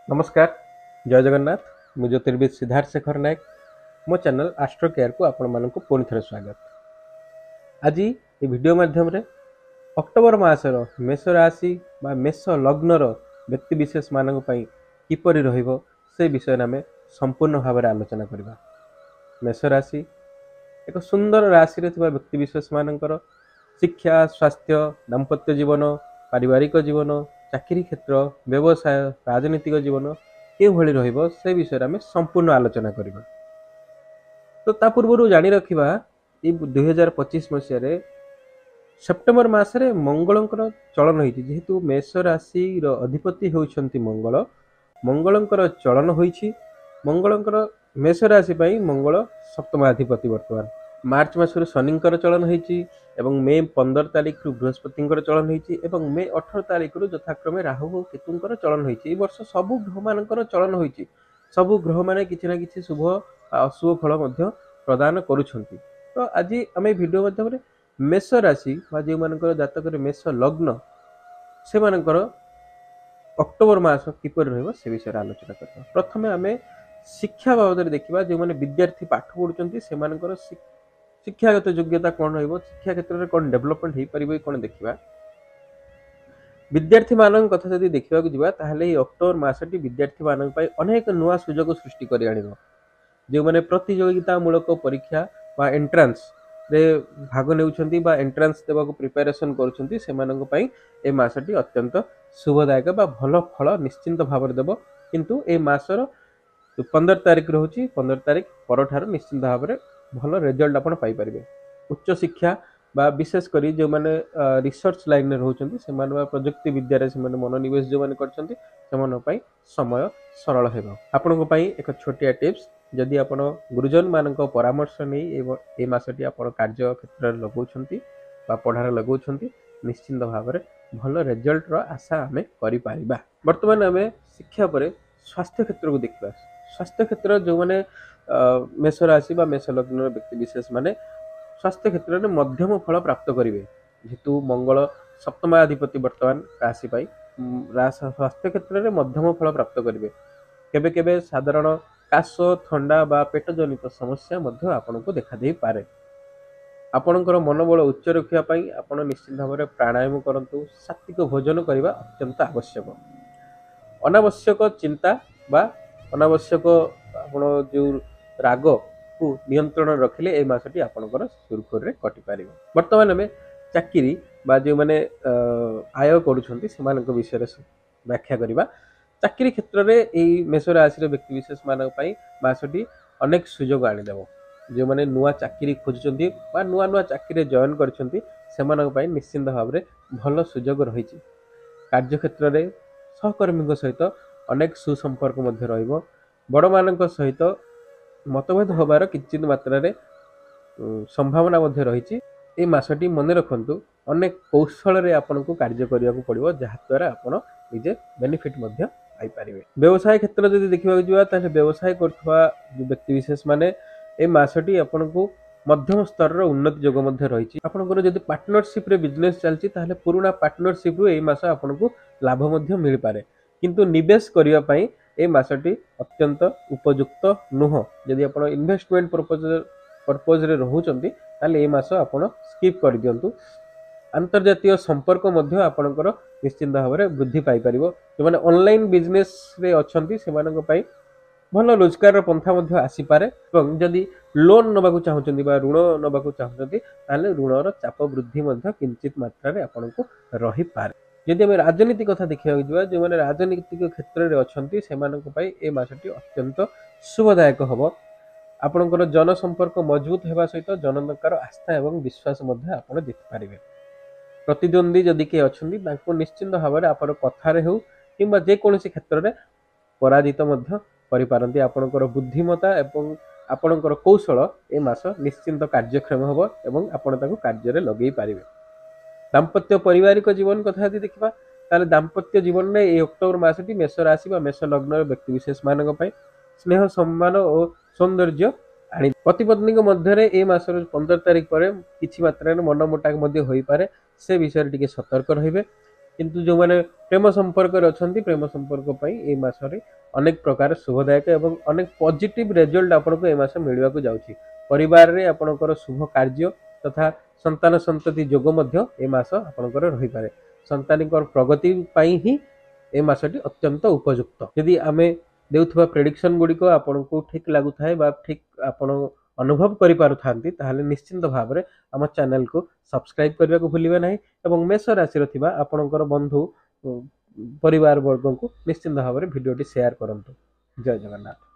नमस्कार जय जगन्नाथ मु ज्योतिर्विद सिद्धार्थ शेखर नायक मो चैनल आस्ट्रो केयर को आपण मानक पुणी थे स्वागत। आज ये वीडियो माध्यम रे अक्टोबर मासर मेष राशि बा मेष लग्नर व्यक्ति विशेष मानक पई किपरि रहिबो से विषय आम संपूर्ण भाव में आलोचना करबा। मेष राशि एक सुंदर राशि रे थिबा व्यक्ति विशेष मानकर शिक्षा स्वास्थ्य दाम्पत्य जीवन पारिवारिक जीवन चाकरी क्षेत्र व्यवसाय राजनीतिक जीवन के भली रहिबो से विषय आम संपूर्ण आलोचना करबा। तो ता पूर्व जानी रखिबा 2025 मसीह रे सेप्टेम्बर मासरे मंगलंकर चलन होईछि जेहेतु मेष राशि रो अधिपति होउछंती मंगलंकर चलन होईछि। मंगलंकर मेष राशि पई मंगल सप्तमाधिपति वर्तमान मार्च मासर शनिंकर चलन होईछि एवं मे 15 तारिख रु बृहस्पतिंकर चलन होईछि एवं मे 18 तारिख रु यथाक्रमे राहु और केतुंकर चलन होईछि। ए वर्ष सबु ग्रह मानकर चलन होईछि। सबु ग्रह माने किछि ना किछि शुभ अशुभ फल मध्य प्रदान करूछंती। तो आज आम वीडियो माध्यम रे मेष राशि बा जे मानकर जातक रे मेष लग्न से मानकर अक्टोबर मास किपर रहइबो से विषय आलोचना करबा। प्रथमे आम शिक्षा बाबद देखिबा जे माने विद्यार्थी पाठ पढुचंती से मानकर शिक्षागत योग्यता कौन रहिबो शिक्षा क्षेत्र में कौन डेवलपमेंट हो पारिबो कौन देखिबा। विद्यार्थी मानक कथा जदि देखिबा को जिबा ताहले अक्टोबर मासटी विद्यार्थी मानक पई अनेक नुआ सुजोग सृष्टि करि आनिबो। जे माने प्रतियोगिता मूलक परीक्षा बा एंट्रांस रे भाग नेउछंती बा एंट्रांस देबा को प्रिपरेशन करूछंती से मानक पई ए मासटी अत्यंत शुभदायक बा भलो फल निश्चिंत भाव देबो। किंतु ए मासर 15 तारिख रहउची 15 तारिख परठार निश्चिंत भाव रे भल रिजल्ट आपण पाई परिबे। उच्च शिक्षा बा विशेष करी जो माने रिसर्च लाइन में रहउचंती से माने प्रयुक्ति विद्या रे से माने मनोनिवेश जो माने करचंती से माने पई समय सरल हेबो। आपन को पई एक छोटिया टिप्स जदि आपण गुरुजन मानक परामर्श नै ए मासटी आपण कार्य क्षेत्र रे लगाउछंती बा पढार लगाउछंती निश्चिंत भाव रे भल रिजल्ट रो आशा हमें करि पारिबा। वर्तमान हमें शिक्षा परे स्वास्थ्य क्षेत्र को देखबा। स्वास्थ्य क्षेत्र जो माने मेष राशि बा मेष लग्न व्यक्ति विशेष माने स्वास्थ्य क्षेत्र में मध्यम फल प्राप्त करेंगे जेहेतु मंगल सप्तमाधिपति वर्तमान राशि पाई स्वास्थ्य क्षेत्र में मध्यम फल प्राप्त करेंगे। केबे केबे साधारण काश थंडा बा पेट जनित समस्या मध्य आपन को देखा दे पारे। आपणकर मनोबल उच्च रखिया पाई आपण निश्चित भाव में प्राणायाम करंतु सात्विक भोजन करबा अत्यंत आवश्यक। अनावश्यक चिंता बा अनावश्यक आपण जो राग को नियंत्रण रखिले ए मासटी आपनकर सुरखुर रे कटि पारिबो। वर्तमान में चाकरी बा जे माने आय करूछंती सेमानक विषय रे व्याख्या करिबा। चाकरी क्षेत्र रे एई मेष राशि रे व्यक्ति विशेष मानक पई मासटी अनेक सुजोग आनि देबो। जे माने नुआ चाकरी खोजुचंती बा नुआ नुआ चाकरी रे जॉइन करछंती सेमानक पई निश्चिंत भाव रे भलो सुजोग रहिछि। कार्य क्षेत्र रे सहकर्मी सहित अनेक सुसंपर्क मध्य रहिबो। बड़ मानक सहित मतभेद होबार किंचित मात्रा रे संभावना मध्य रहिछि। ए मासटी मन रखंतु अनेक कौशल रे आपन को कार्य करिया को पड़िबो जहा द्वारा आपन निजे बेनिफिट मध्य पाई परिबे। व्यवसाय क्षेत्र जदि देखिबा जिबा ताले व्यवसाय करथवा व्यक्ति विशेष माने ए मासटी आपन को मध्यम स्तर रो उन्नति योग मध्य रहिछि। आपन को जदि पार्टनरशिप रे बिजनेस चलछि ताले पुराना पार्टनरशिप रो ए मास आपन को लाभ मध्य मिल पारे। किंतु निवेश करिया पई ए मासटी अत्यंत उपयुक्त नुह। यदि आपण इन्वेस्टमेंट पर्पज रे रहउचंती ताले ए मास आपण स्किप कर दियंतु। अंतर्जातीय संपर्क मध्य आपणकर निश्चित भाव में वृद्धि पाई परिबो। जे माने ऑनलाइन बिजनेस रे अछंती सेमानक पई भल रोजगार पंथा मध्य आसी पारे। एवं जदि लोन नबा को चाहउचंती बा ऋण नबा को चाहउचंती ताले ऋणर चाप वृद्धि मध्य किंचित मात्रा रे आपणको रही पारे। यदि हम राजनीति कथा देखा जो मैंने राजनीतिक क्षेत्र में अच्छा से ए मासटी अत्यंत शुभदायक हम। आपणकर जनसंपर्क मजबूत होगा सहित जनतार आस्था एवं विश्वास आप देखिपारे। प्रतिद्वंदी जदि किए अच्छा निश्चिंत भाव में आप कथार हो कि जेकोसी क्षेत्र में पराजित करें। आपणकर बुद्धिमता एवं आपणकर कौशल ए मास निश्चिंत कार्यक्षम हम एवं आपड़ कार्य लगे पारे। दाम्पत्य पारिवारिक जीवन कथा यदि देखा ताले दाम्पत्य जीवन में ए अक्टोबर मासटी मेष राशि बा मेष लग्न व्यक्ति विशेष मानक पई स्नेह सम्मान और सौंदर्य आनी। पति पत्नी मध्य ए मासर 15 तारिख पर किछि मात्रा में मनमोटा होई पारे से विषय टिके सतर्क रहिबे। किंतु जो मैंने प्रेम संपर्क अच्छा प्रेम संपर्क ए मासरे अनेक प्रकार शुभदायक एवं अनेक पॉजिटिव रिजल्ट आपको ए मास मिलवा को जाउछि परिवार रे आपणकर शुभ कार्य तथा संतान संतति जोग मध्य ए मास आपणकर रहि पारे संतानिकर प्रगति पाई ही ए मासटी अत्यंत उपयुक्त यदि आमे देउथबा प्रेडिक्शन गुडी को आपनको ठीक लागु थाए बा ठीक आपण अनुभव करि पारु थांती ताहले निश्चिंत भाव रे हम चैनल को सब्सक्राइब करबा को भूलिबे नाही एवं मेष राशि रथिबा आपणकर बंधु परिवार वर्ग को निश्चिंत भाव रे वीडियो टी शेयर करंतु जय जगन्नाथ।